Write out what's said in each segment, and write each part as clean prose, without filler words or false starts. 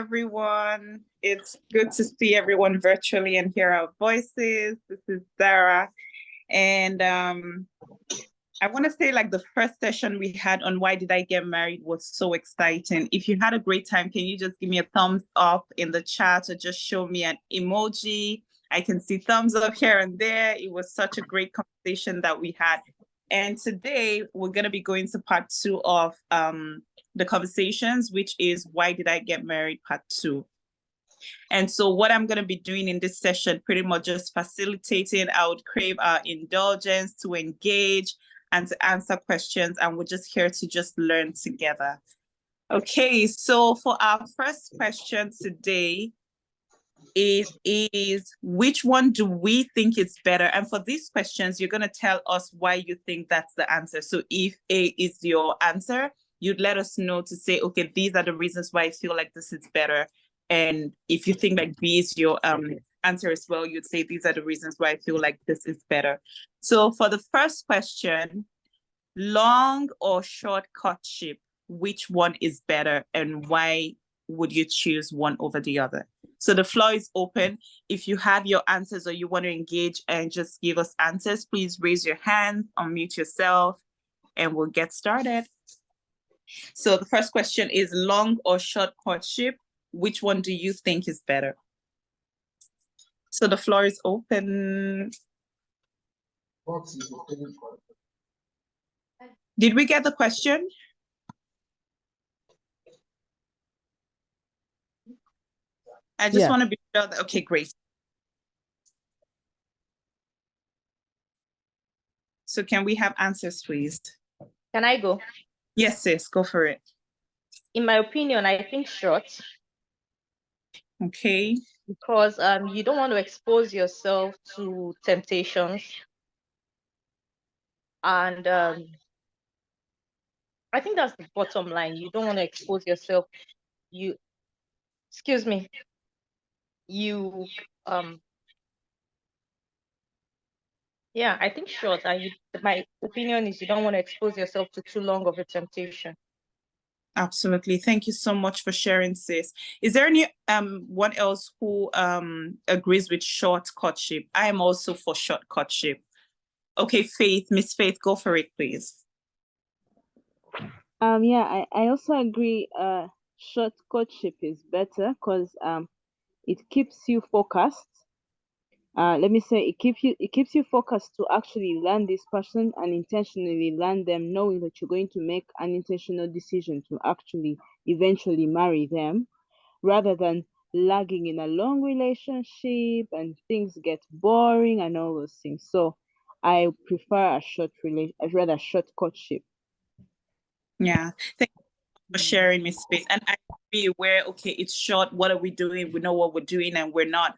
everyone. It's good to see everyone virtually and hear our voices. This is Zara. And I want to say like the first session we had on why did I get married was so exciting. If you had a great time, can you just give me a thumbs up in the chat or just show me an emoji? I can see thumbs up here and there. It was such a great conversation that we had. And today we're going to be going to part 2 of the conversations, which is why did I get married part 2. And so what I'm going to be doing in this session, pretty much just facilitating. I would crave our indulgence to engage and to answer questions, and we're just here to just learn together. Okay, so for our first question today, it is, which one do we think is better? And for these questions, you're going to tell us why you think that's the answer. So if A is your answer, you'd let us know to say, okay, these are the reasons why I feel like this is better. And if you think like B is your answer as well, you'd say these are the reasons why I feel like this is better. So for the first question, long or short courtship, which one is better and why would you choose one over the other? So the floor is open. If you have your answers or you want to engage and just give us answers, please raise your hand, unmute yourself, and we'll get started. So the first question is long or short courtship. Which one do you think is better? So the floor is open. Did we get the question? I just want to be sure that, okay, great. So can we have answers, please? Can I go? Yes, sis, go for it. In my opinion, I think short. Okay. Because you don't want to expose yourself to temptations. And I think that's the bottom line. You don't want to expose yourself. Excuse me. Yeah, I think short. My opinion is you don't want to expose yourself to too long of a temptation. Absolutely. Thank you so much for sharing, sis. Is there any one else who agrees with short courtship? I am also for short courtship. Okay, Faith, Miss Faith, go for it, please. Yeah, I also agree. Short courtship is better because it keeps you focused. Let me say it keeps you focused to actually learn this person and intentionally learn them, knowing that you're going to make an intentional decision to actually eventually marry them, rather than lagging in a long relationship and things get boring and all those things. So I prefer a short courtship. Yeah, thank you for sharing, Miss Faith. And I be aware, okay, it's short. What are we doing? We know what we're doing, and we're not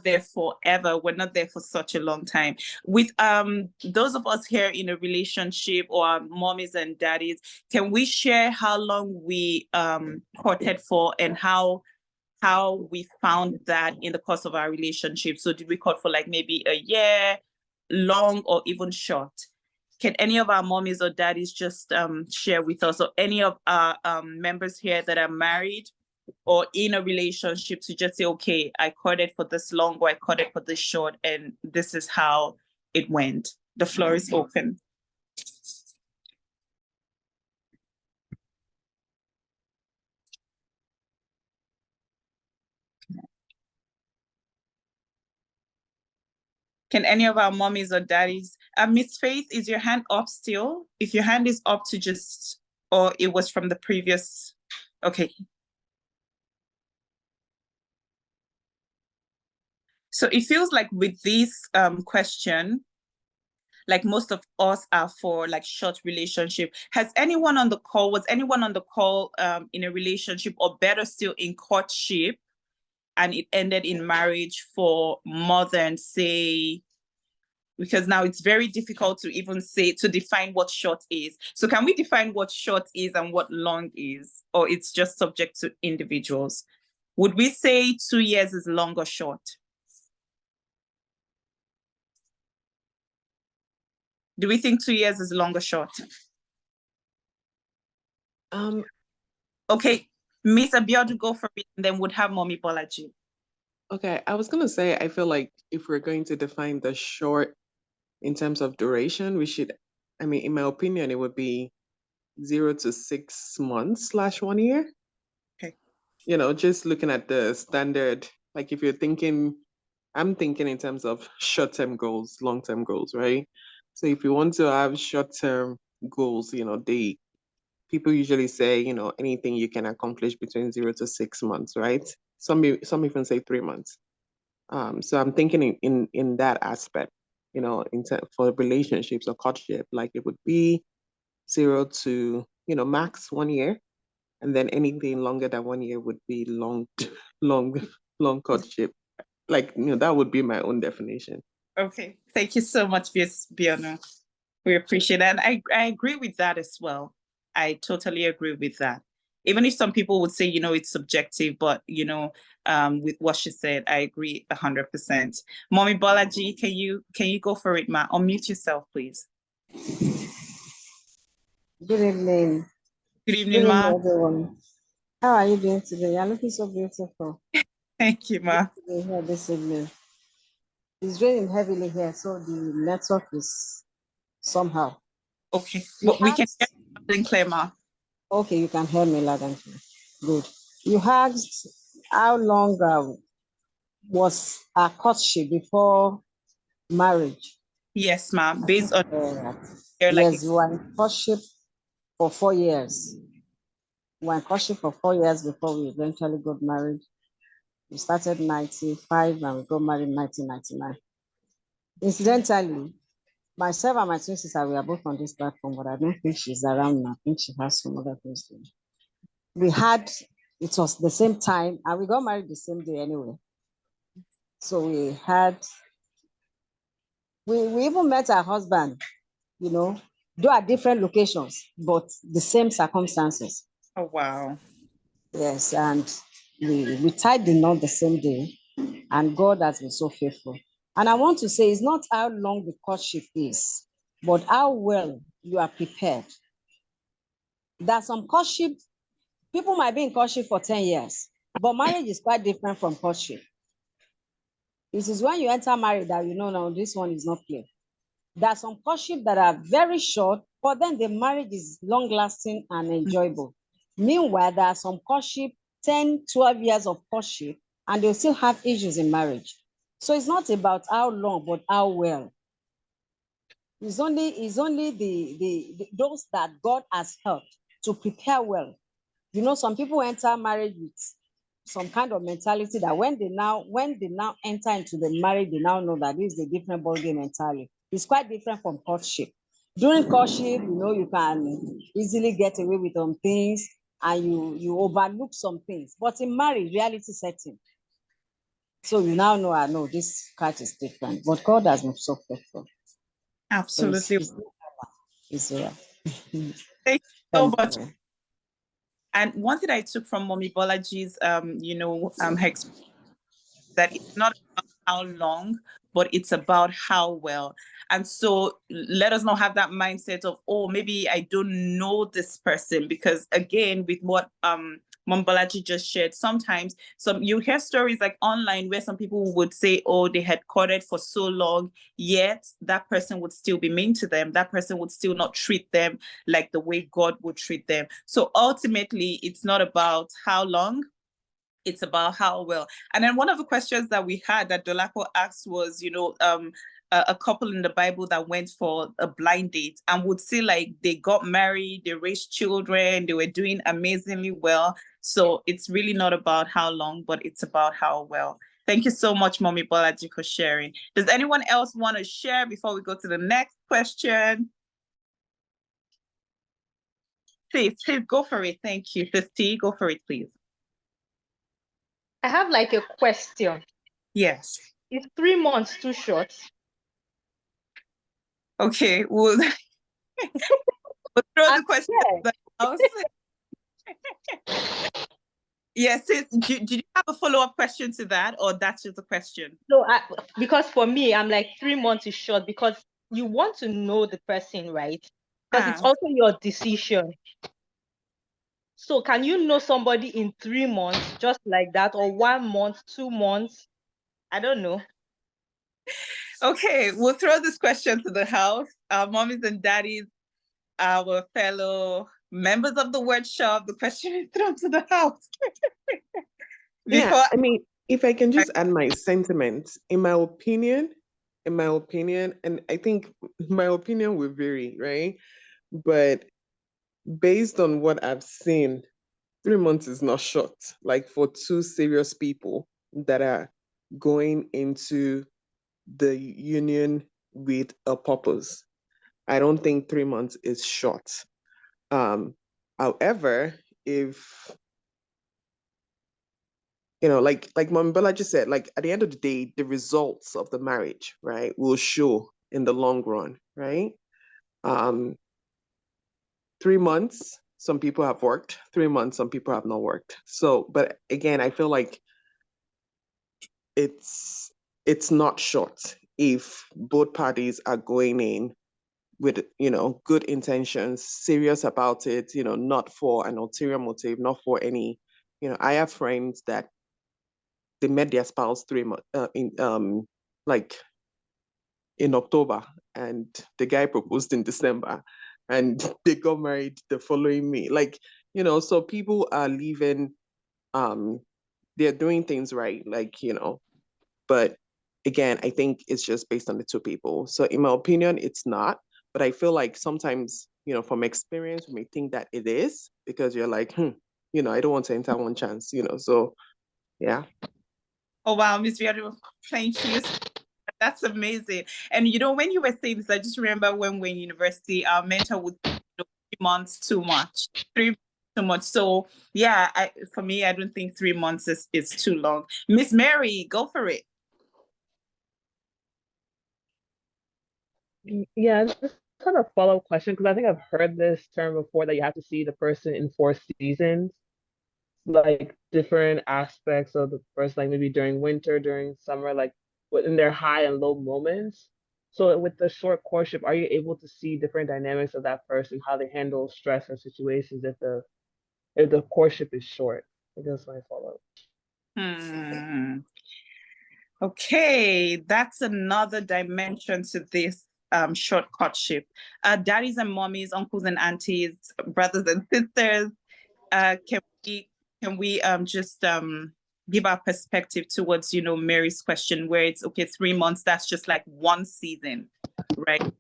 there forever. We're not there for such a long time. With those of us here in a relationship, or our mommies and daddies, can we share how long we courted for and how we found that in the course of our relationship? So did we court for like maybe a year, long, or even short? Can any of our mommies or daddies just share with us, or any of our members here that are married or in a relationship, to just say, okay, I courted for this long or I courted for this short, and this is how it went? The floor is open. Can any of our mommies or daddies, Miss Faith, is your hand up still? If your hand is up, to just, or it was from the previous, okay. So it feels like with this question, like most of us are for like short relationship. Was anyone on the call in a relationship, or better still in courtship, and it ended in marriage for more than, say, because now it's very difficult to even say, to define what short is. So can we define what short is and what long is, or it's just subject to individuals? Would we say 2 years is long or short? Do we think 2 years is long or short? Okay, Miss Abiodun, go for it, and then would have Mommy Bolaji. Okay, I was gonna say, I feel like if we're going to define the short in terms of duration, we should, I mean, in my opinion, it would be 0 to 6 months / 1 year. Okay. You know, just looking at the standard, like if you're thinking, I'm thinking in terms of short-term goals, long-term goals, right? So if you want to have short-term goals, you know, people usually say, you know, anything you can accomplish between 0 to 6 months, right? Some even say 3 months. So I'm thinking in that aspect, you know, for relationships or courtship, like it would be 0 to, you know, max 1 year, and then anything longer than 1 year would be long courtship. Like, you know, that would be my own definition. Okay, thank you so much, Miss Biona. We appreciate that. And I agree with that as well. I totally agree with that. Even if some people would say, you know, it's subjective, but you know, with what she said, I agree 100%. Mommy Bolaji, can you go for it, ma? Unmute yourself, please. Good evening. Good evening, ma. Everyone. How are you doing today? You're looking so beautiful. Thank you, ma. Here this evening. It's raining heavily here, so the network is somehow. Okay, but we can hear you loud and clear, ma. Okay, you can hear me loud and clear. Good. You asked how long was our courtship before marriage? Yes, ma. Based on yes, we were in courtship for 4 years. We were in courtship for 4 years before we eventually got married. We started 95 and we got married in 1999. Incidentally, myself and my twin sister, we are both on this platform, but I don't think she's around now. I think she has some other things to do. It was the same time, and we got married the same day anyway. So we even met our husband, you know, though at different locations, but the same circumstances. Oh, wow. Yes, and we tied the knot the same day, and God has been so faithful. And I want to say it's not how long the courtship is, but how well you are prepared. There's some courtship, people might be in courtship for 10 years, but marriage is quite different from courtship. It is when you enter marriage that you know, now this one is not clear. There's some courtship that are very short, but then the marriage is long-lasting and enjoyable. Meanwhile, there are some courtship, 10, 12 years of courtship, and they'll still have issues in marriage. So it's not about how long, but how well. It's only those that God has helped to prepare well. You know, some people enter marriage with some kind of mentality that when they now enter into the marriage, they now know that this is a different ballgame entirely. It's quite different from courtship. During courtship, you know, you can easily get away with some things and you overlook some things. But in marriage, reality setting. So you now know, I know this cat is different, but God has been so faithful. Absolutely. So it's there. Thank you so much. And one thing I took from Mommy Bolaji's, her experience, that it's not about how long, but it's about how well. And so let us not have that mindset of, oh, maybe I don't know this person, because again, with what Mom Bolaji just shared, sometimes you hear stories like online where some people would say, oh, they had courted for so long, yet that person would still be mean to them. That person would still not treat them like the way God would treat them. So ultimately, it's not about how long, it's about how well. And then one of the questions that we had that Dolapo asked was, a couple in the Bible that went for a blind date and would say like they got married, they raised children, they were doing amazingly well. So it's really not about how long, but it's about how well. Thank you so much, Mommy Bolaji, for sharing. Does anyone else want to share before we go to the next question? Please go for it. Thank you. Sisti, go for it, please. I have like a question. Yes. Is 3 months too short? Okay, we'll throw the question at the house. Yes, did you have a follow-up question to that, or that's just a question? No, because for me, I'm like 3 months is short because you want to know the person, right? Because it's also your decision. So can you know somebody in 3 months just like that, or 1 month, 2 months? I don't know. Okay, we'll throw this question to the house. Our mommies and daddies, our fellow members of the word shop, the question is thrown to the house. Yeah, I mean, if I can just add my sentiments, in my opinion, and I think my opinion will vary, right? But based on what I've seen, 3 months is not short. Like for two serious people that are going into the union with a purpose, I don't think 3 months is short. However, if like Mom Bella just said, like at the end of the day, the results of the marriage, right, will show in the long run, right? 3 months, some people have worked. 3 months, some people have not worked. So, but again, I feel like it's not short if both parties are going in with good intentions, serious about it, not for an ulterior motive, not for any, I have friends that they met their spouse 3 months in October, and the guy proposed in December, and they got married the following May. Like, so people are leaving, they're doing things right, but again, I think it's just based on the two people. So in my opinion, it's not, but I feel like sometimes, from experience, we may think that it is, because you're like, I don't want to enter one chance, so yeah. Oh, wow, Miss Viadu, thank you. That's amazing. And when you were saying this, I just remember when we're in university, our mentor would 3 months too much, 3 months too much. So yeah, for me, I don't think 3 months is too long. Miss Mary, go for it. Yeah, just kind of follow-up question, because I think I've heard this term before, that you have to see the person in 4 seasons, like different aspects of the person, like maybe during winter, during summer, like in their high and low moments. So with the short courtship, are you able to see different dynamics of that person, how they handle stress or situations if the courtship is short? I guess my follow-up. Okay, that's another dimension to this short courtship. Daddies and mommies, uncles and aunties, brothers and sisters, can we just give our perspective towards Mary's question, where it's okay, 3 months, that's just like one season, right?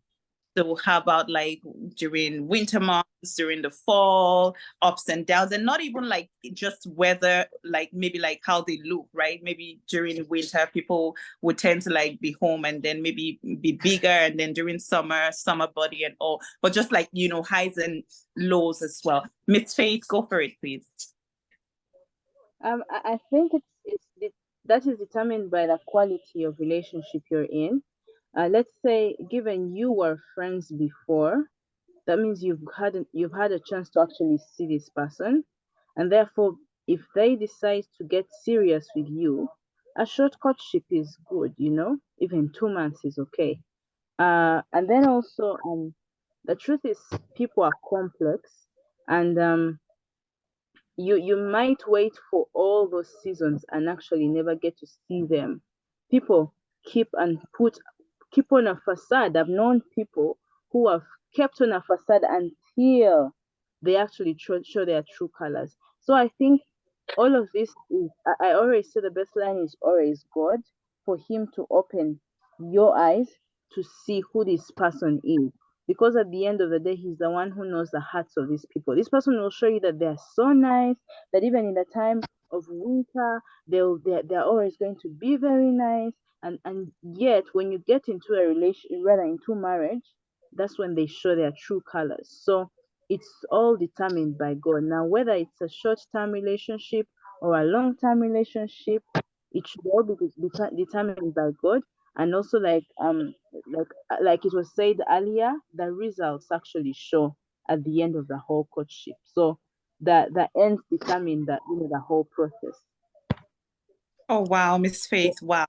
So how about like during winter months, during the fall, ups and downs, and not even like just weather, like maybe like how they look, right? Maybe during winter, people would tend to like be home and then maybe be bigger, and then during summer body and all, but just like, highs and lows as well. Miss Faith, go for it, please. I think that is determined by the quality of relationship you're in. Let's say, given you were friends before, that means you've had a chance to actually see this person, and therefore, if they decide to get serious with you, a short courtship is good. Even 2 months is okay. And then also, the truth is, people are complex, and you might wait for all those seasons and actually never get to see them. People keep on a facade. I've known people who have kept on a facade until they actually show their true colors. So I think all of this is, I always say, the best line is always God, for him to open your eyes to see who this person is. Because at the end of the day, he's the one who knows the hearts of these people. This person will show you that they're so nice, that even in the time of winter, they're always going to be very nice. And yet, when you get into a relation, rather into marriage, that's when they show their true colors. So it's all determined by God. Now, whether it's a short-term relationship or a long-term relationship, it should all be determined by God. And also, like it was said earlier, the results actually show at the end of the whole courtship. So the ends determine the whole process. Oh, wow, Miss Faith, wow.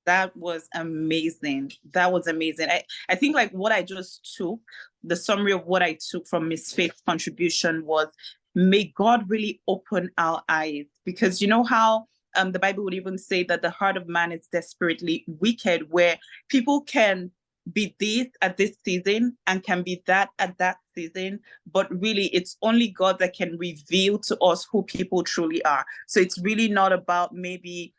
That was amazing. That was amazing. I think like what I just took, the summary of what I took from Miss Faith's contribution was may God really open our eyes, because you know how the Bible would even say that the heart of man is desperately wicked, where people can be this at this season and can be that at that season, but really it's only God that can reveal to us who people truly are. So it's really not about maybe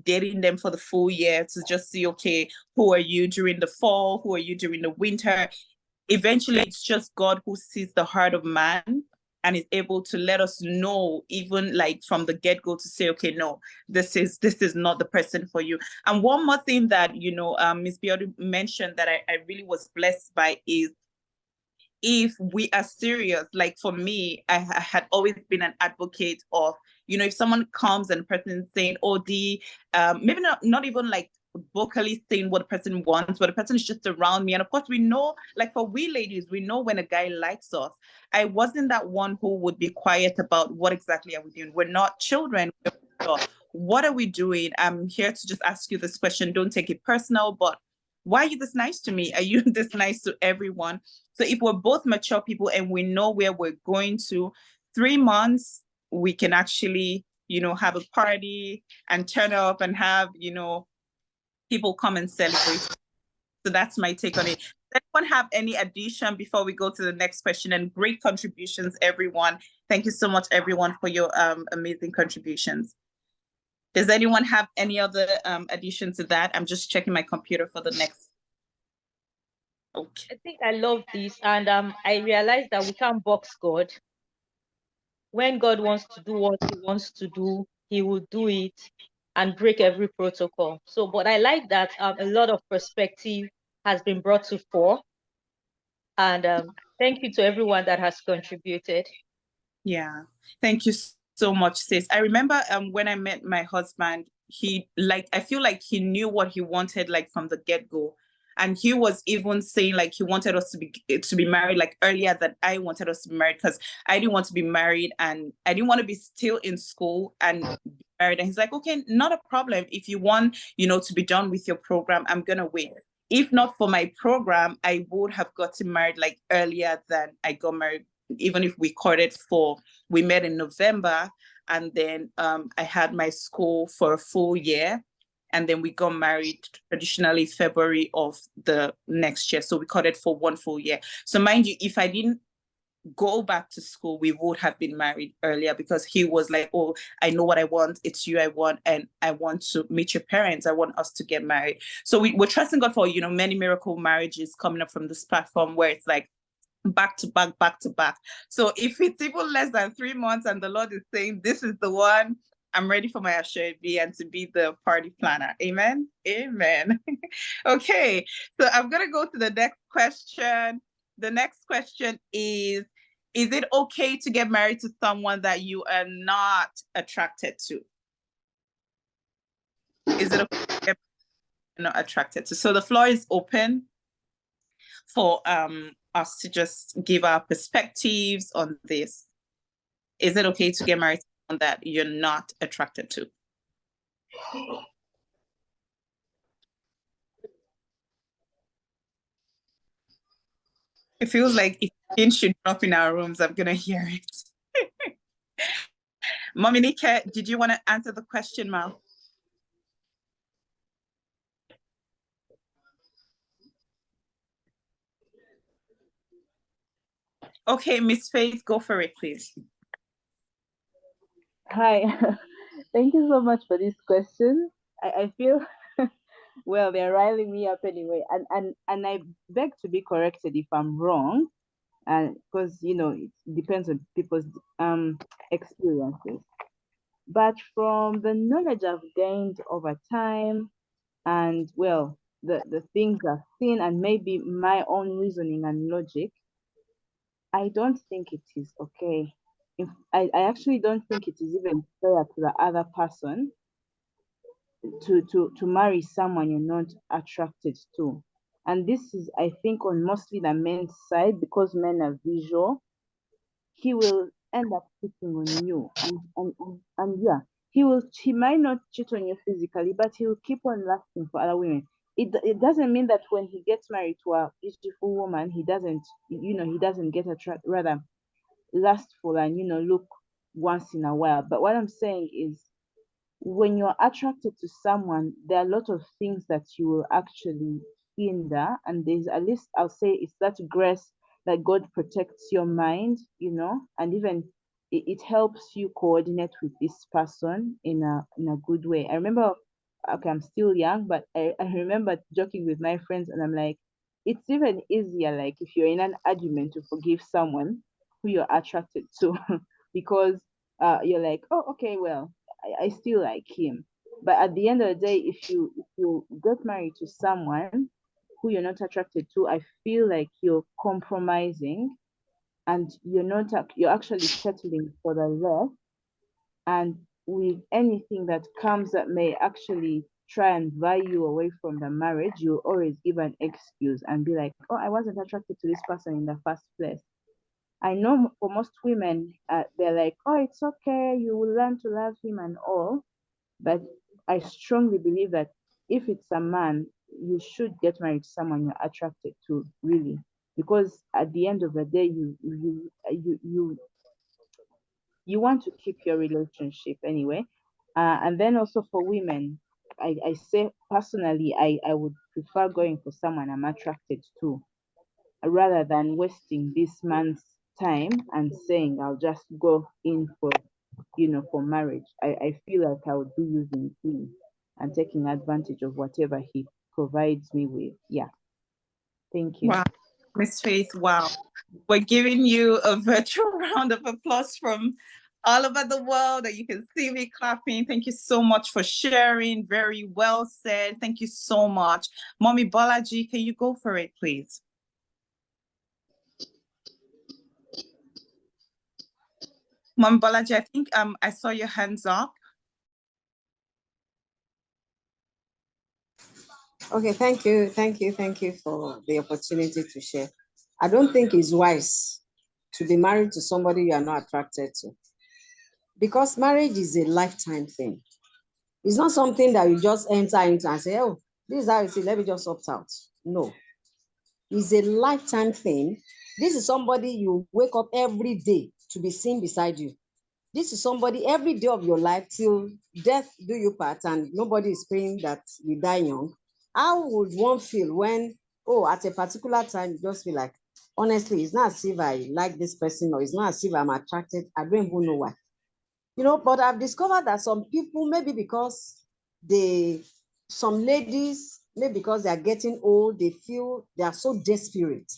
dating them for the full year to just see, okay, who are you during the fall, who are you during the winter. Eventually it's just God who sees the heart of man and is able to let us know, even like from the get-go, to say, okay, no, this is not the person for you. And one more thing that, you know, Ms. Biodu mentioned that I really was blessed by is, if we are serious, like for me, I had always been an advocate of, you know, if someone comes and the person is saying, oh, maybe not even like vocally saying what the person wants, but the person is just around me. And of course, we know, like for we ladies, we know when a guy likes us. I wasn't that one who would be quiet about what exactly are we doing. We're not children. What are we doing? I'm here to just ask you this question. Don't take it personal, but why are you this nice to me? Are you this nice to everyone? So if we're both mature people and we know where we're going to, 3 months, we can actually, you know, have a party and turn up and have, you know, people come and celebrate. So that's my take on it. Does anyone have any addition before we go to the next question? And great contributions, everyone. Thank you so much, everyone, for your amazing contributions. Does anyone have any other addition to that? I'm just checking my computer for the next. Okay. I think I love this, and I realized that we can't box God. When God wants to do what he wants to do, he will do it and break every protocol. So, but I like that a lot of perspective has been brought to fore. And thank you to everyone that has contributed. Yeah, thank you so much, sis. I remember when I met my husband, I feel like he knew what he wanted, like from the get-go. And he was even saying like he wanted us to be married like earlier than I wanted us to be married, because I didn't want to be married and I didn't want to be still in school and be married. And he's like, okay, not a problem. If you want, you know, to be done with your program, I'm gonna wait. If not for my program, I would have gotten married like earlier than I got married. Even if we met in November, and then I had my school for a full year, and then we got married traditionally February of the next year. So we caught it for 1 full year. So mind you, if I didn't go back to school, we would have been married earlier, because he was like, oh, I know what I want. It's you I want, and I want to meet your parents. I want us to get married. So we're trusting God for, you know, many miracle marriages coming up from this platform, where it's like back to back, back to back. So if it's even less than 3 months and the Lord is saying, this is the one, I'm ready for my Ashoebi and to be the party planner. Amen. Amen. Okay. So I'm going to go to the next question. The next question is it okay to get married to someone that you are not attracted to? Is it okay to get not attracted to? So the floor is open for us to just give our perspectives on this. Is it okay to get married to someone that you're not attracted to? It feels like if things should drop in our rooms, I'm gonna hear it. Mommy Nika, did you want to answer the question, Ma? Okay, Miss Faith, go for it, please. Hi, thank you so much for this question. I feel well, they're riling me up anyway, and I beg to be corrected if I'm wrong, and because you know it depends on people's experiences. But from the knowledge I've gained over time, and well, the things I've seen, and maybe my own reasoning and logic, I don't think it is okay. If I actually don't think it is even fair to the other person to marry someone you're not attracted to. And this is, I think, on mostly the men's side, because men are visual. He will end up cheating on you, and yeah, he might not cheat on you physically, but he will keep on lasting for other women. It doesn't mean that when he gets married to a beautiful woman, he doesn't get attracted. Rather, lustful and, look once in a while. But what I'm saying is, when you're attracted to someone, there are a lot of things that you will actually hinder. And there's, at least I'll say, it's that grace that God protects your mind, and even it helps you coordinate with this person in a good way. I remember, okay, I'm still young, but I remember joking with my friends, and I'm like, it's even easier, like, if you're in an argument, to forgive someone who you're attracted to, because you're like, oh, okay, well, I still like him. But at the end of the day, if you get married to someone who you're not attracted to, I feel like you're compromising, and you're actually settling for the less. And with anything that comes that may actually try and vie you away from the marriage, you'll always give an excuse and be like, oh, I wasn't attracted to this person in the first place. I know for most women, they're like, oh, it's okay, you will learn to love him and all. But I strongly believe that if it's a man, you should get married to someone you're attracted to, really, because at the end of the day, you want to keep your relationship anyway. And then also for women, I say personally, I would prefer going for someone I'm attracted to, rather than wasting this man's time and saying I'll just go in for marriage. I feel like I would be using him and taking advantage of whatever he provides me with. Yeah. Thank you. Wow, Miss Faith, wow. We're giving you a virtual round of applause from all over the world, that you can see me clapping. Thank you so much for sharing. Very well said. Thank you so much. Mommy Bolaji, can you go for it, please? Mommy Bolaji, I think I saw your hands up. Okay, thank you for the opportunity to share. I don't think it's wise to be married to somebody you are not attracted to, because marriage is a lifetime thing. It's not something that you just enter into and say, oh, this is how you see, let me just opt out. No, it's a lifetime thing. This is somebody you wake up every day to be seen beside you. This is somebody every day of your life till death do you part, and nobody is praying that you die young. How would one feel when, at a particular time, you just feel like, honestly, it's not as if I like this person, or it's not as if I'm attracted. I don't even know why. But I've discovered that some people, maybe because some ladies, maybe because they are getting old, they feel they are so desperate.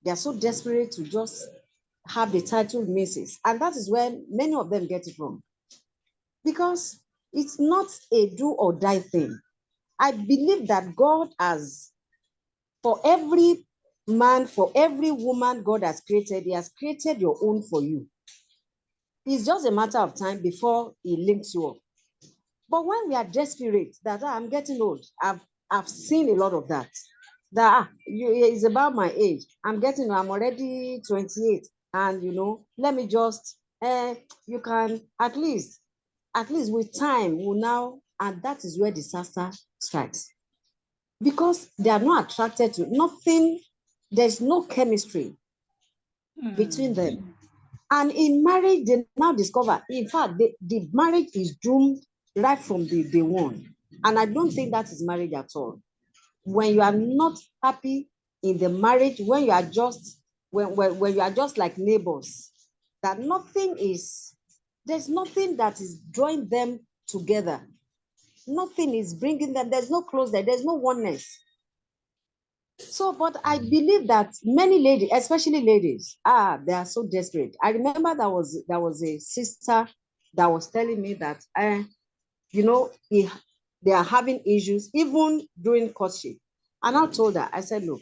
They are so desperate to just have the title Mrs. And that is where many of them get it wrong. Because it's not a do or die thing. I believe that God has, for every man, for every woman God has created, he has created your own for you. It's just a matter of time before he links you up. But when we are desperate, that I'm getting old, I've seen a lot of that. That it's about my age. I'm already 28, and let me just you can at least with time will now, and that is where disaster strikes, because they are not attracted to nothing. There's no chemistry between them. And in marriage, they now discover, in fact, the marriage is doomed right from the day one. And I don't think that is marriage at all. When you are not happy in the marriage, when you are just, when you are just like neighbors, that there's nothing that is drawing them together. Nothing is bringing them, there's no closeness, there's no oneness. So, but I believe that many ladies, especially ladies, they are so desperate. I remember there was a sister that was telling me that, they are having issues even during courtship. And I told her, I said, look,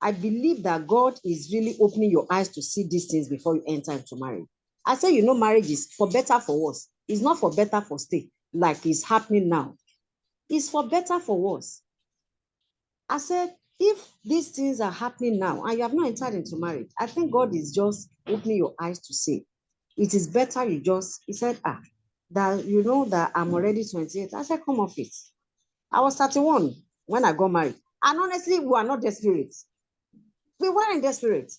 I believe that God is really opening your eyes to see these things before you enter into marriage. I said, marriage is for better, for worse. It's not for better, for stay, like it's happening now. It's for better, for worse. I said, if these things are happening now and you have not entered into marriage, I think God is just opening your eyes to see. It is better he said, that I'm already 28. I said, come off it. I was 31 when I got married. And honestly, we were not desperate. We weren't desperate.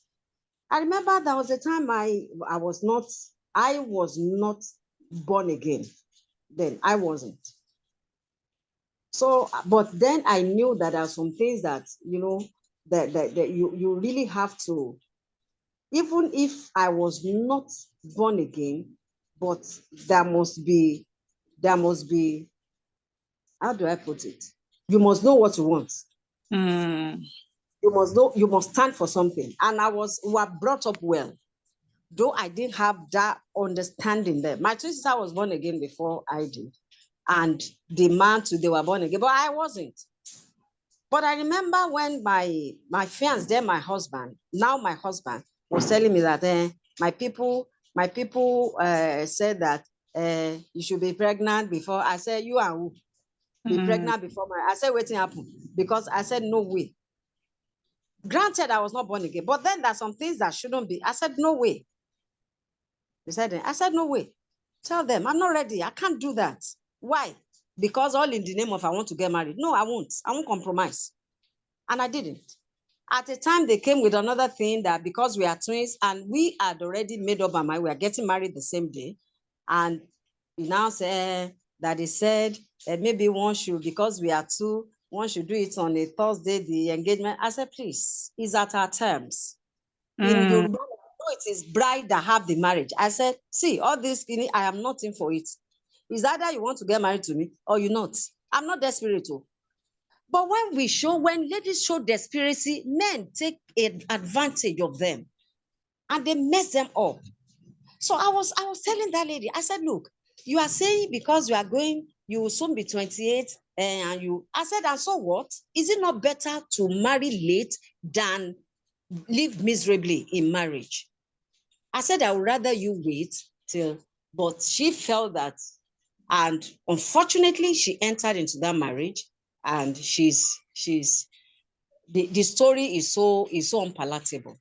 I remember there was a time I was not born again. Then I wasn't. So, but then I knew that there are some things that, that you really have to, even if I was not born again, but there must be, how do I put it? You must know what you want. You must know, you must stand for something. And we were brought up well, though I didn't have that understanding there. My twin sister was born again before I did. And the man too, they were born again, but I wasn't. But I remember when my fiance, then my husband, now my husband, was telling me that my people said that you should be pregnant before. I said, you and who? Be pregnant before I said, waiting happen. Because I said, no way. Granted, I was not born again, but then there's some things that shouldn't be. I said, no way. They said, I said, no way. Tell them, I'm not ready. I can't do that. Why? Because all in the name of I want to get married. No, I won't. I won't compromise. And I didn't. At the time, they came with another thing that because we are twins and we had already made up our mind, we are getting married the same day. And we now say that they said that maybe one should, because we are two, one should do it on a Thursday, the engagement. I said, please, it's at our terms. In Yoruba, it is bride that have the marriage. I said, see, all this, I am not in for it. It's either you want to get married to me or you're not. I'm not desperate. But when ladies show desperacy, men take advantage of them and they mess them up. So I was telling that lady, I said, look, you are saying because you will soon be 28 I said, and so what? Is it not better to marry late than live miserably in marriage? I said, I would rather you wait but she felt that, and unfortunately, she entered into that marriage, and the story is so unpalatable.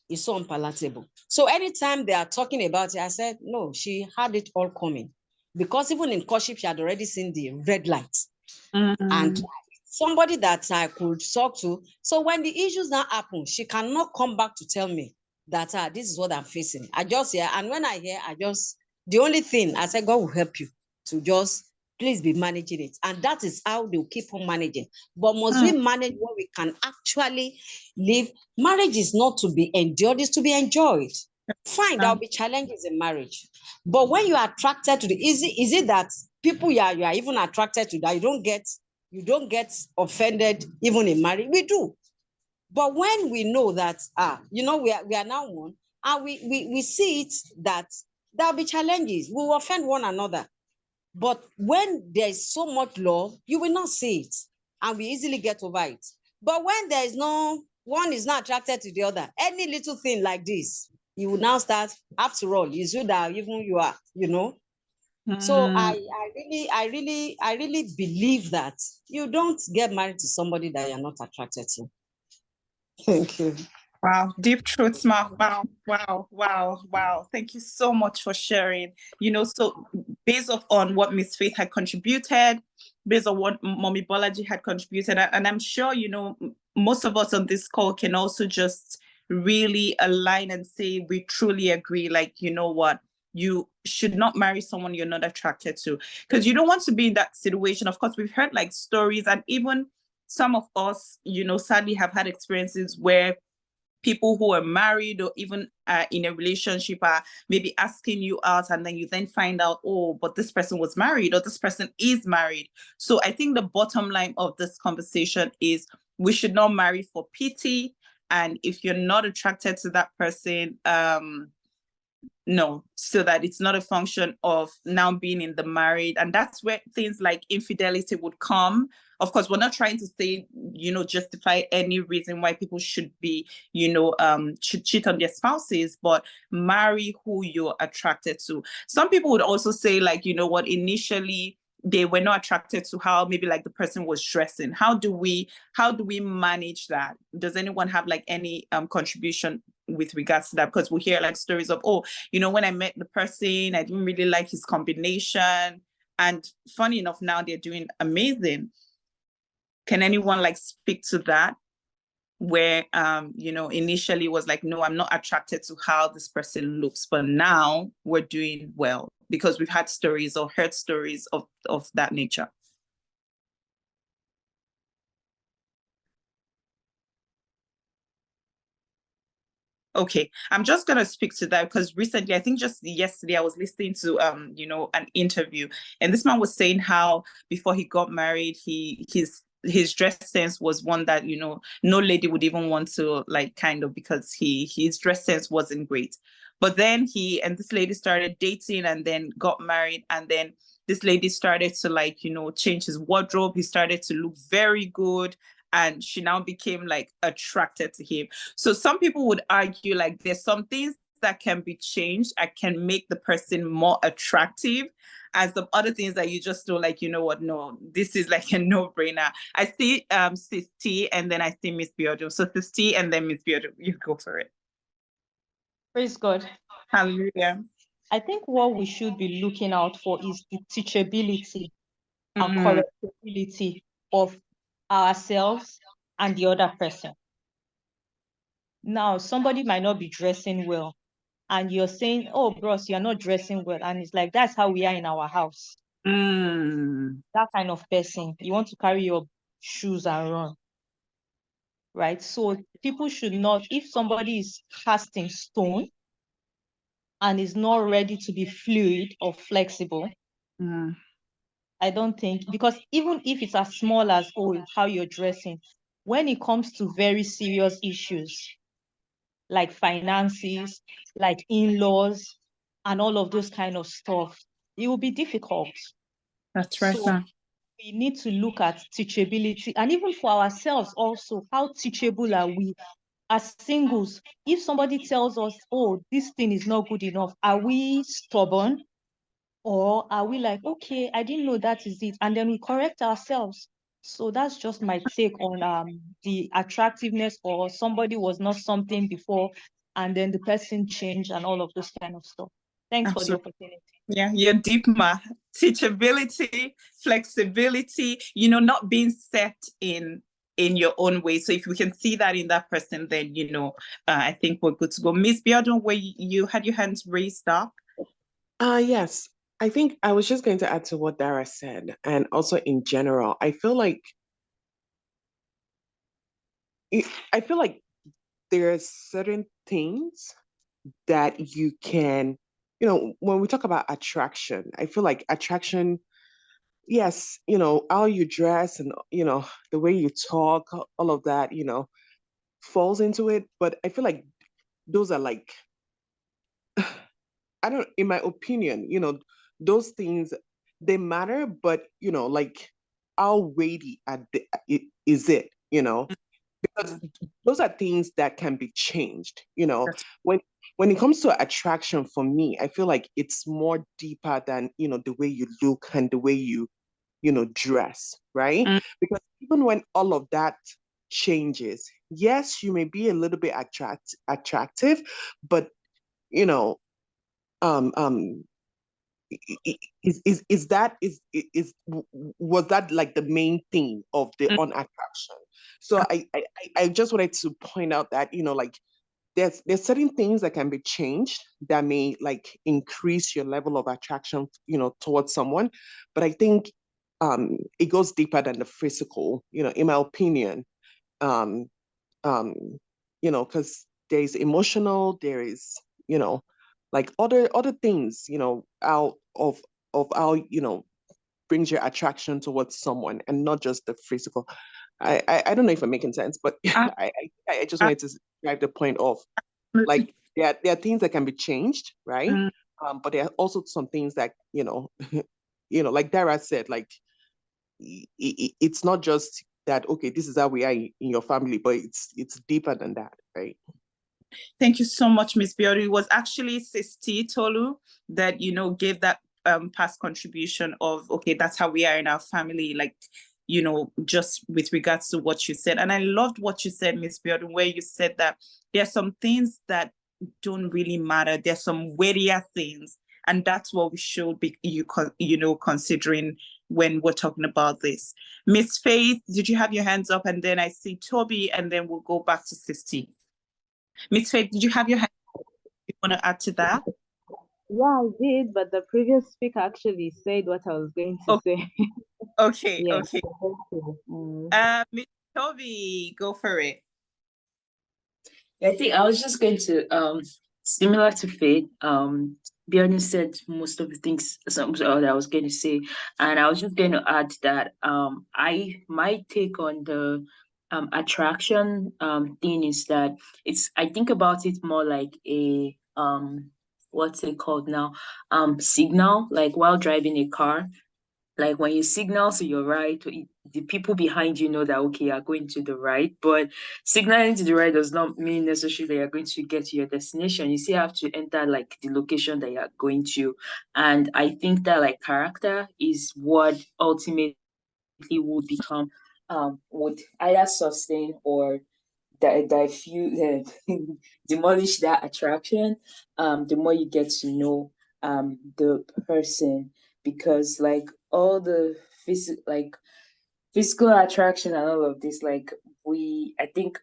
It's so unpalatable. So anytime they are talking about it, I said, no, she had it all coming. Because even in courtship, she had already seen the red lights. And somebody that I could talk to. So when the issues now happen, she cannot come back to tell me that this is what I'm facing. I just hear, and when I hear, the only thing I said, God will help you to just please be managing it. And that is how they'll keep on managing. But must we manage what we can actually live? Marriage is not to be endured, it's to be enjoyed. Fine, there'll be challenges in marriage. But when you are attracted to is it that people you are even attracted to that you don't get offended even in marriage? We do. But when we know that we are now one, and we see it that there'll be challenges, we will offend one another. But when there is so much love, you will not see it, and we easily get over it. But when there is one is not attracted to the other, any little thing like this, you will now start, after all, it's you that even you are, So I really believe that you don't get married to somebody that you're not attracted to. Thank you. Wow, deep truths, Ma. Wow. Thank you so much for sharing. So based on what Miss Faith had contributed, based on what Mommy Bolaji had contributed, and I'm sure, most of us on this call can also just really align and say we truly agree, like, you know what, you should not marry someone you're not attracted to, because you don't want to be in that situation. Of course, we've heard like stories, and even some of us, sadly have had experiences where people who are married or even in a relationship are maybe asking you out, and then you then find out, oh, but this person was married or this person is married. So I think the bottom line of this conversation is we should not marry for pity. And if you're not attracted to that person, no, so that it's not a function of now being in the married. And that's where things like infidelity would come. Of course, we're not trying to say, justify any reason why people should be, should cheat on their spouses, but marry who you're attracted to. Some people would also say, like, initially they were not attracted to how maybe like the person was dressing. How do we manage that? Does anyone have like any contribution with regards to that? Because we hear like stories of, when I met the person, I didn't really like his combination. And funny enough, now they're doing amazing. Can anyone like speak to that? where, you know, initially was like, no, I'm not attracted to how this person looks, but now we're doing well because we've had stories or heard stories of that nature. Okay, I'm just gonna speak to that because recently, I think just yesterday, I was listening to you know, an interview, and this man was saying how before he got married, his dress sense was one that, you know, no lady would even want to, like, kind of, because his dress sense wasn't great. But then he and this lady started dating and then got married, and then this lady started to, like, you know, change his wardrobe. He started to look very good, and she now became like attracted to him. So some people would argue like there's some things that can be changed and can make the person more attractive, and some other things that you just know, like, you know what, no, this is like a no-brainer. I see Sis T, and then I see Miss Biodo. So Sis T and then Miss Biodo, you go for it. Praise God. Hallelujah. I think what we should be looking out for is the teachability and Mhm. correctability of ourselves and the other person. Now, somebody might not be dressing well, and you're saying, oh, bros, you're not dressing well. And it's like, that's how we are in our house. That kind of person, you want to carry your shoes and run, right? So people should not, if somebody is casting stone and is not ready to be fluid or flexible, I don't think, because even if it's as small as, oh, how you're dressing, when it comes to very serious issues like finances, like in-laws, and all of those kind of stuff, it will be difficult. That's right. So we need to look at teachability, and even for ourselves also, how teachable are we as singles? If somebody tells us, oh, this thing is not good enough, are we stubborn? Or are we like, okay, I didn't know that is it, and then we correct ourselves? So that's just my take on the attractiveness, or somebody was not something before and then the person changed and all of this kind of stuff. Thanks for the opportunity. Yeah, you're deep, ma. Teachability, flexibility, you know, not being set in your own way. So if we can see that in that person, then, you know, I think we're good to go. Miss Biodun, where you had your hands raised up? Yes. I think I was just going to add to what Dara said, and also in general, I feel like there are certain things that you can, you know, when we talk about attraction, I feel like attraction, yes, you know, how you dress and, you know, the way you talk, all of that, you know, falls into it. But I feel like those are like, I don't, in my opinion, you know, those things, they matter, but, you know, like how weighty is it, you know? Because those are things that can be changed, you know. When it comes to attraction, for me, I feel like it's more deeper than, you know, the way you look and the way you know, dress, right? Because even when all of that changes, yes, you may be a little bit attractive, but, you know, was that like the main thing of the unattraction? So I just wanted to point out that, you know, like there's certain things that can be changed that may like increase your level of attraction, you know, towards someone. But I think it goes deeper than the physical, you know, in my opinion. Um, you know, because there is emotional, there is, you know, like other things, you know, out of how, you know, brings your attraction towards someone, and not just the physical. I don't know if I'm making sense, but I just wanted to drive the point of, like, there are things that can be changed, right? But there are also some things that, you know, you know, like Dara said, like it's not just that, okay, this is how we are in your family, but it's deeper than that, right? Thank you so much, Miss Biodun. It was actually Sisti Tolu that, you know, gave that past contribution of, okay, that's how we are in our family, like, you know, just with regards to what you said. And I loved what you said, Miss Biodun, where you said that there are some things that don't really matter. There's some weightier things, and that's what we should be, you know, considering when we're talking about this. Miss Faith, did you have your hands up? And then I see Toby, and then we'll go back to Sisti. Miss Faith, did you have your hand up? You want to add to that? Yeah, I did, but the previous speaker actually said what I was going to say. Okay, Yeah. okay. Miss Toby, go for it. I think I was just going to similar to Faith. Bjorn said most of the things that I was going to say, and I was just going to add that my take on the attraction thing is that I think about it more like a what's it called now, signal, like while driving a car. Like when you signal to your right, the people behind you know that, okay, you're going to the right, but signaling to the right does not mean necessarily that you're going to get to your destination. You still have to enter like the location that you're going to. And I think that like character is what ultimately would become, would either sustain or that if you demolish that attraction, the more you get to know the person, because like all the physical attraction and all of this, like I think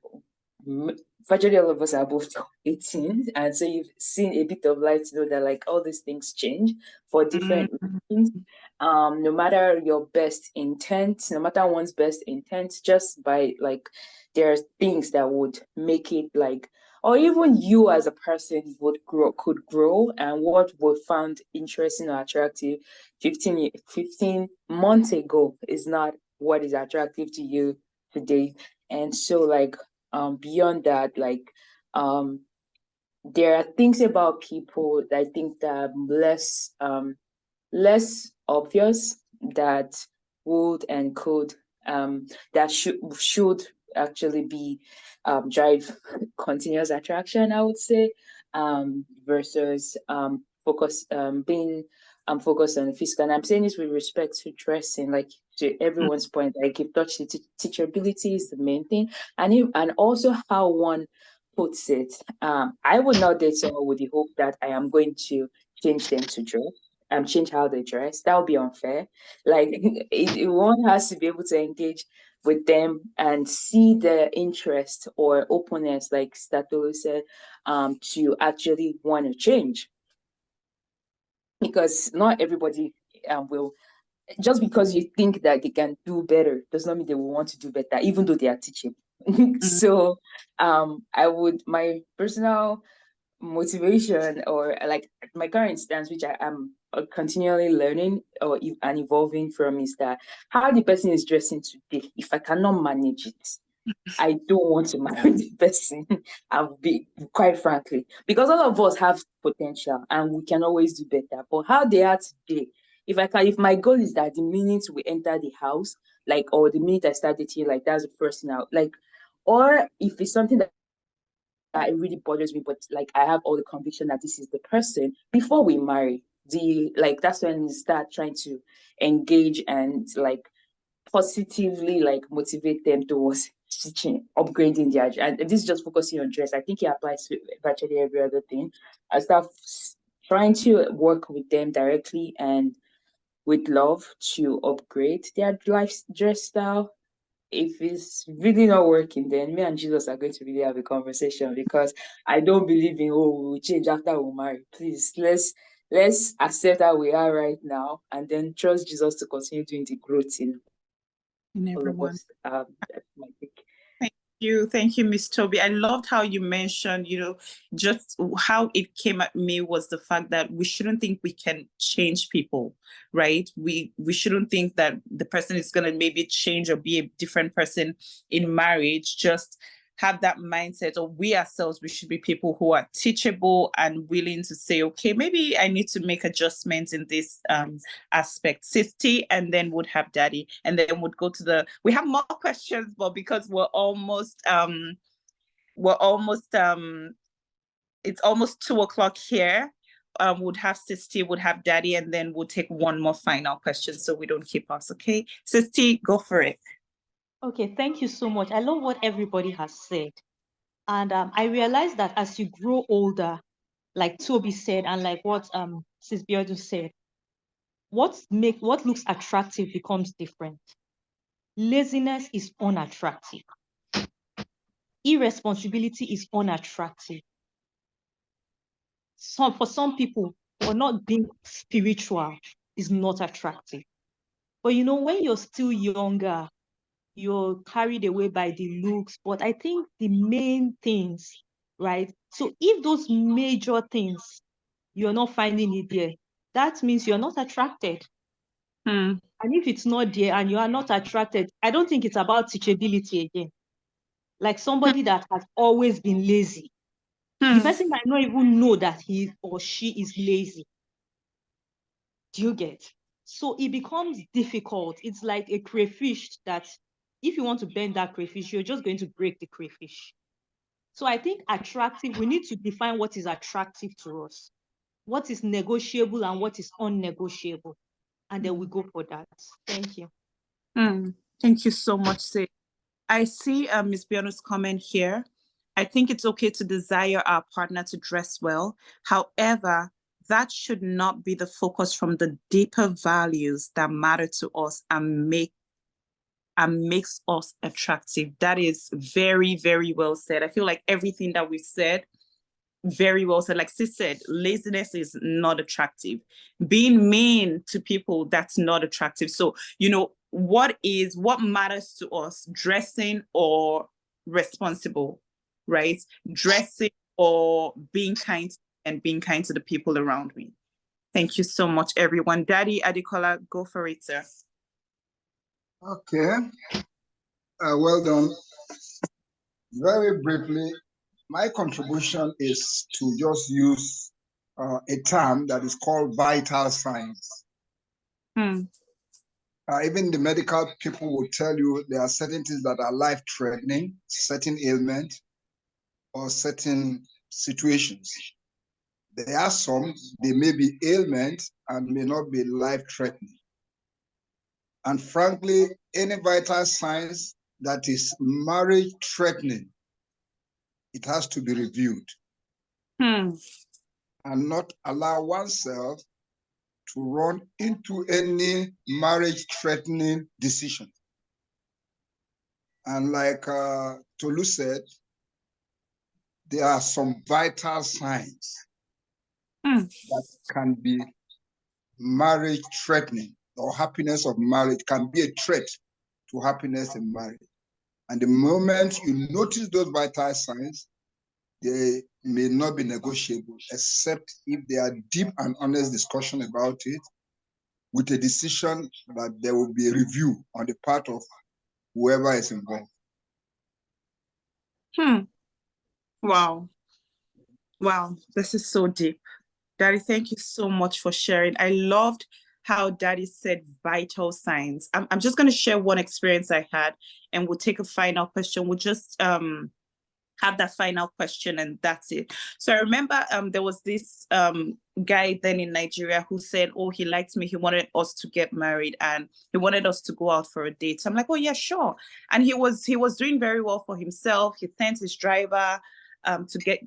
virtually all of us are above 18, and so you've seen a bit of life to know that like all these things change for different reasons. No matter your best intent, no matter one's best intent, just by like there are things that would make it like, or even you as a person could grow, and what we found interesting or attractive 15 months ago is not what is attractive to you today. And so like beyond that, like there are things about people that I think that are less obvious, that would and could that should actually be drive continuous attraction, I would say, versus being focused on physical. And I'm saying this with respect to dressing, like to everyone's point, like you've touched it, teachability is the main thing, and also how one puts it. I would not date someone with the hope that I am going to change them to dress, change how they dress. That would be unfair. Like one has to be able to engage with them and see their interest or openness, like Statolo said, to actually want to change. Because not everybody will, just because you think that they can do better does not mean they will want to do better, even though they are teachable. So my personal motivation, or like my current stance, which I am continually learning and evolving from, is that how the person is dressing today, if I cannot manage it, I don't want to marry the person. I'll be quite frankly, because all of us have potential and we can always do better. But how they are today, if my goal is that the minute we enter the house, like, or the minute I start dating, like that's the first thing out, like, or if it's something that it really bothers me, but like I have all the conviction that this is the person before we marry. That's when we start trying to engage and like positively like motivate them towards teaching, upgrading their, and this is just focusing on dress. I think it applies to virtually every other thing. I start trying to work with them directly and with love to upgrade their life dress style. If it's really not working, then me and Jesus are going to really have a conversation, because I don't believe in, oh, we'll change after we marry. Please, let's accept that we are right now, and then trust Jesus to continue doing the growth in all of us. That's my pick. Thank you, Miss Toby. I loved how you mentioned, just how it came at me was the fact that we shouldn't think we can change people, right? We shouldn't think that the person is going to maybe change or be a different person in marriage. Just have that mindset, or we ourselves, we should be people who are teachable and willing to say, okay, maybe I need to make adjustments in this aspect. Sisti, and then would have Daddy, and then would go to we have more questions, but because we're almost it's almost 2:00 here. Would have Sisti, would have Daddy, and then we'll take one more final question so we don't keep us. Okay, Sisti, go for it. Okay, thank you so much. I love what everybody has said. And I realized that as you grow older, like Toby said, and like what Sis Biodu said, what looks attractive becomes different. Laziness is unattractive. Irresponsibility is unattractive. For some people, or not being spiritual is not attractive. But you know, when you're still younger, you're carried away by the looks. But I think the main things, right? So if those major things, you're not finding it there, that means you're not attracted. Hmm. And if it's not there and you are not attracted, I don't think it's about teachability again. Like somebody that has always been lazy. The person might not even know that he or she is lazy. Do you get? So it becomes difficult. It's like a crayfish that if you want to bend that crayfish, you're just going to break the crayfish. So I think attractive, we need to define what is attractive to us, what is negotiable and what is unnegotiable. And then we go for that. Thank you. Thank you so much, Sid. I see Ms. Biono's comment here. I think it's okay to desire our partner to dress well. However, that should not be the focus from the deeper values that matter to us and makes us attractive. That is very, very well said. I feel like everything that we said, very well said. Like Sis said, laziness is not attractive. Being mean to people, that's not attractive. So, you know, what matters to us, dressing or responsible, right? Dressing or being kind and being kind to the people around me. Thank you so much, everyone. Daddy Adekola, go for it, sir. Okay. Well done. Very briefly, my contribution is to just use a term that is called vital signs. Even the medical people will tell you there are certain things that are life-threatening, certain ailments, or certain situations. There are some, they may be ailments and may not be life-threatening. And frankly, any vital signs that is marriage-threatening, it has to be reviewed. And not allow oneself to run into any marriage-threatening decision. And like Tolu said, there are some vital signs that can be marriage-threatening, or happiness of marriage can be a threat to happiness in marriage. And the moment you notice those vital signs, they may not be negotiable, except if there are deep and honest discussion about it, with a decision that there will be a review on the part of whoever is involved. Wow. Wow, this is so deep. Daddy, thank you so much for sharing. I loved how Daddy said vital signs. I'm just going to share one experience I had, and we'll take a final question. We'll just have that final question, and that's it. So I remember there was this guy then in Nigeria who said, oh, he liked me. He wanted us to get married and he wanted us to go out for a date. So I'm like, oh yeah, sure. And he was doing very well for himself. He sent his driver to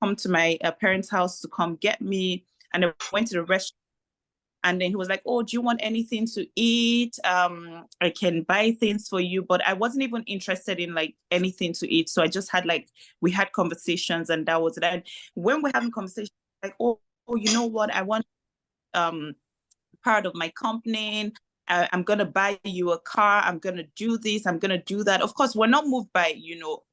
come to my parents' house to come get me. And I went to the restaurant. And then he was like, oh, do you want anything to eat? I can buy things for you. But I wasn't even interested in like anything to eat. So I just had we had conversations, and that was it. And when we're having conversations, like, oh, you know what? I want part of my company. I'm going to buy you a car. I'm going to do this. I'm going to do that. Of course, we're not moved by,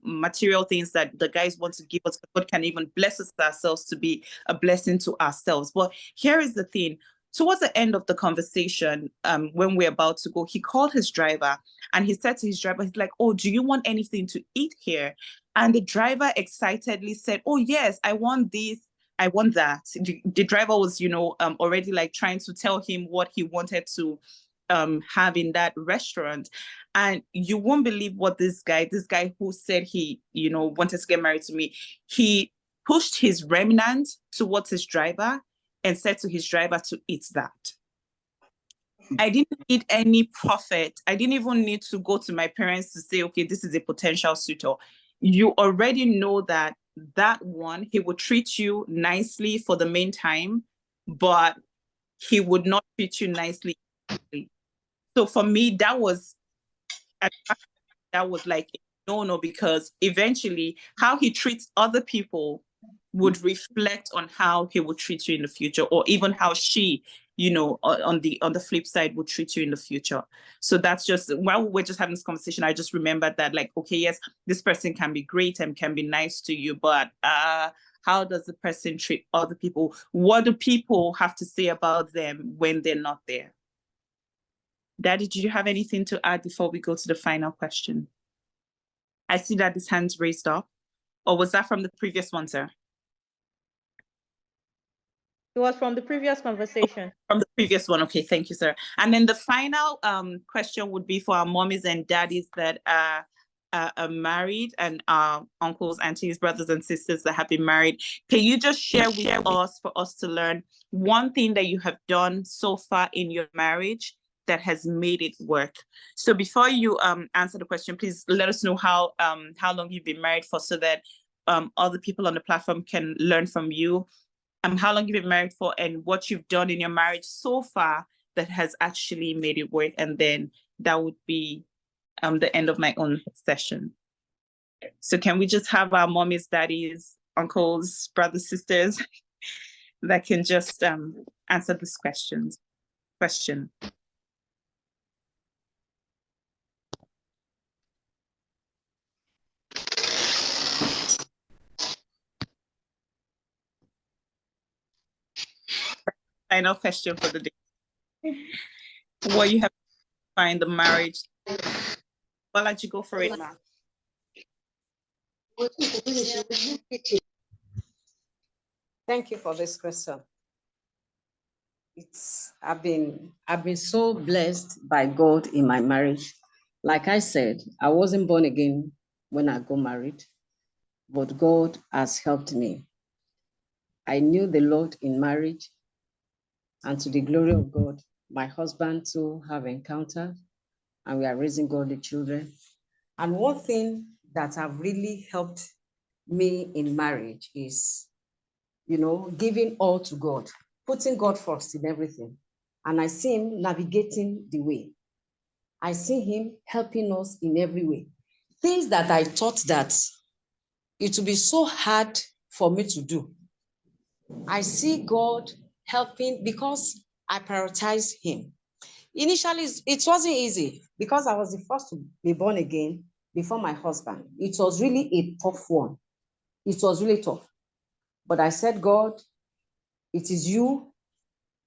material things that the guys want to give us. God can even bless us ourselves to be a blessing to ourselves. But here is the thing. Towards the end of the conversation, when we're about to go, he called his driver and he said to his driver, he's like, oh, do you want anything to eat here? And the driver excitedly said, oh, yes, I want this. I want that. The driver was, already like trying to tell him what he wanted to have in that restaurant. And you won't believe what this guy who said he, wanted to get married to me, he pushed his remnant towards his driver and said to his driver to eat that. I didn't need any profit. I didn't even need to go to my parents to say, okay, this is a potential suitor. You already know that one, he will treat you nicely for the meantime, but he would not treat you nicely. So for me, that was like no, because eventually how he treats other people would reflect on how he would treat you in the future, or even how she, on the flip side, would treat you in the future. So that's just, while we're just having this conversation, I just remembered that, like, okay, yes, this person can be great and can be nice to you, but how does the person treat other people? What do people have to say about them when they're not there? Daddy, do you have anything to add before we go to the final question? I see that his hand's raised up. Or was that from the previous one, sir? It was from the previous conversation. From the previous one. Okay, thank you, sir. And then the final question would be for our mommies and daddies that are married, and our uncles, aunties, brothers and sisters that have been married. Can you just share with us, for us to learn, one thing that you have done so far in your marriage that has made it work? So before you answer the question, please let us know how long you've been married for, so that other people on the platform can learn from you. How long you've been married for, and what you've done in your marriage so far that has actually made it work. And then that would be the end of my own session. So can we just have our mommies, daddies, uncles, brothers, sisters that can just answer this question? Final question for the day. What you have to find the marriage? Well, let you go for it, Ma. Thank you for this question. I've been so blessed by God in my marriage. Like I said, I wasn't born again when I got married, but God has helped me. I knew the Lord in marriage, and to the glory of God, my husband too have encountered, and we are raising godly children. And one thing that have really helped me in marriage is, giving all to God, putting God first in everything. And I see him navigating the way. I see him helping us in every way. Things that I thought that it would be so hard for me to do, I see God helping because I prioritize him. Initially, it wasn't easy because I was the first to be born again before my husband. It was really a tough one. It was really tough. But I said, God, it is you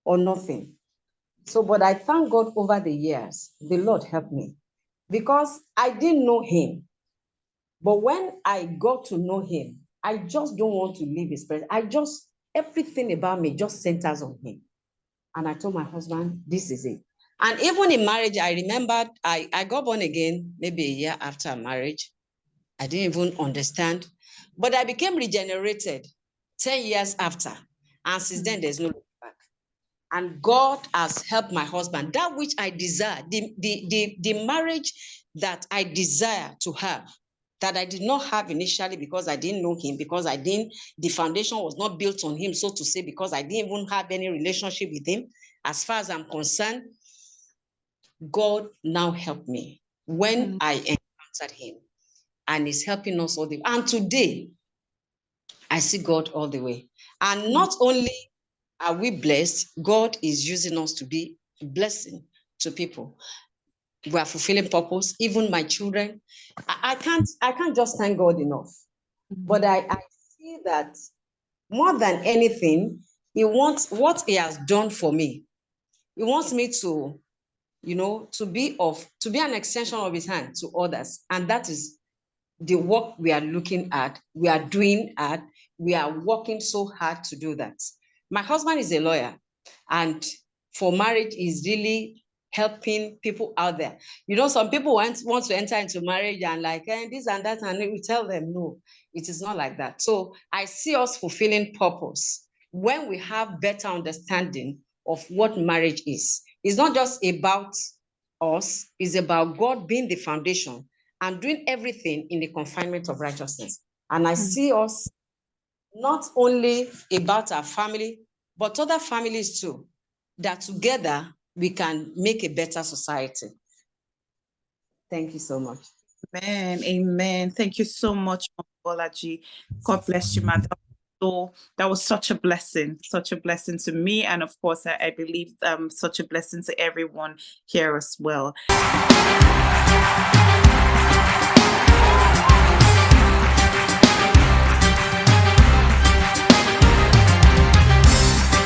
or nothing. So, but I thank God over the years, the Lord helped me because I didn't know him. But when I got to know him, I just don't want to leave his presence. Everything about me just centers on him. And I told my husband, this is it. And even in marriage, I remembered I got born again maybe a year after marriage. I didn't even understand, but I became regenerated 10 years after. And since then, there's no looking back. And God has helped my husband. That which I desire, the marriage that I desire to have, that I did not have initially because I didn't know him, because the foundation was not built on him, so to say, because I didn't even have any relationship with him. As far as I'm concerned, God now helped me when I encountered him, and he's helping us all the way. And today, I see God all the way. And not only are we blessed, God is using us to be a blessing to people. We are fulfilling purpose. Even my children, I can't just thank God enough. But I see that more than anything, he wants what he has done for me. He wants me to, to be an extension of his hand to others. And that is the work we are looking at, we are doing at, we are working so hard to do that. My husband is a lawyer, and for marriage is really helping people out there. Some people want to enter into marriage and like, this and that, and we tell them, no, it is not like that. So I see us fulfilling purpose when we have better understanding of what marriage is. It's not just about us, it's about God being the foundation and doing everything in the confinement of righteousness. And I see us not only about our family, but other families too. that together we can make a better society. Thank you so much. Amen. Amen. Thank you so much, Bolaji. God bless you, madam. So that was such a blessing to me. And of course, I believe such a blessing to everyone here as well.